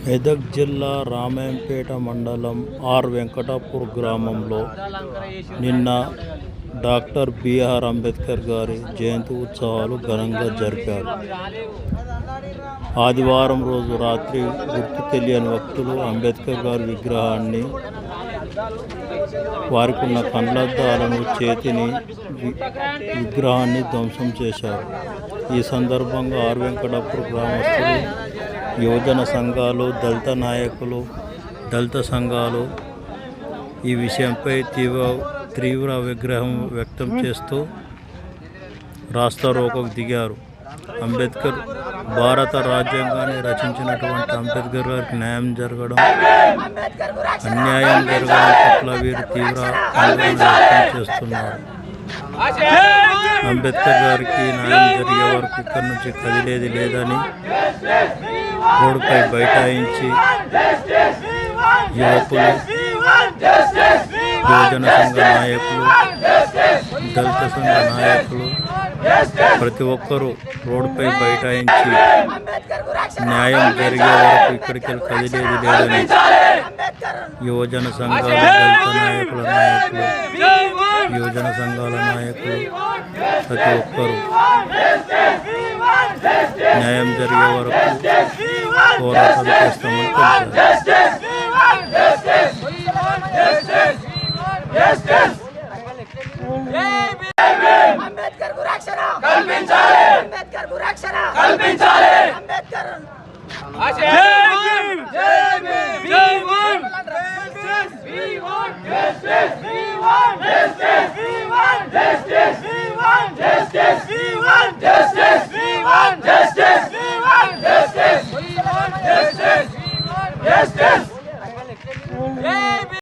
మెదక్ జిల్లా రామాయంపేట మండలం ఆర్ వెంకటాపూర్ గ్రామంలో నిన్న డాక్టర్ బిఆర్ అంబేద్కర్ గారి జయంతి ఉత్సవాలు ఘనంగా జరిపారు. ఆదివారం రోజు రాత్రి గుర్తు తెలియని వ్యక్తులు అంబేద్కర్ గారి విగ్రహాన్ని, వారికి ఉన్న కళ్ళద్దాలను, చేతిని, విగ్రహాన్ని ధ్వంసం చేశారు. ఈ సందర్భంగా ఆర్ వెంకటాపూర్ గ్రామస్తులు, యువజన సంఘాలు, దళిత నాయకులు, దళిత సంఘాలు ఈ విషయంపై తీవ్ర విగ్రహం వ్యక్తం చేస్తూ రాస్తారోకోకు దిగారు. అంబేద్కర్ భారత రాజ్యాంగాన్ని రచించినటువంటి అంబేద్కర్ గారికి న్యాయం జరగడం, అన్యాయం జరగడం పట్ల వీరు తీవ్ర ఆందోళన వ్యక్తం చేస్తున్నారు. అంబేద్కర్ గారికి న్యాయం జరిగే వరకు ఇక్కడి నుంచి కదిలేది లేదని రోడ్డుపై బైఠాయించి యువకులు, యువజన సంఘ నాయకులు, దళిత సంఘ నాయకులు ప్రతి ఒక్కరూ రోడ్డుపై బైఠాయించి న్యాయం జరిగే వరకు ఇక్కడికి కదిలేది లేదని యువజన సంఘాల, దళిత నాయకులు, యువజన సంఘాల నాయకులు ప్రతి ఒక్కరూ న్యాయం జరిగే వరకు పోరాటం చేస్తామని Justice!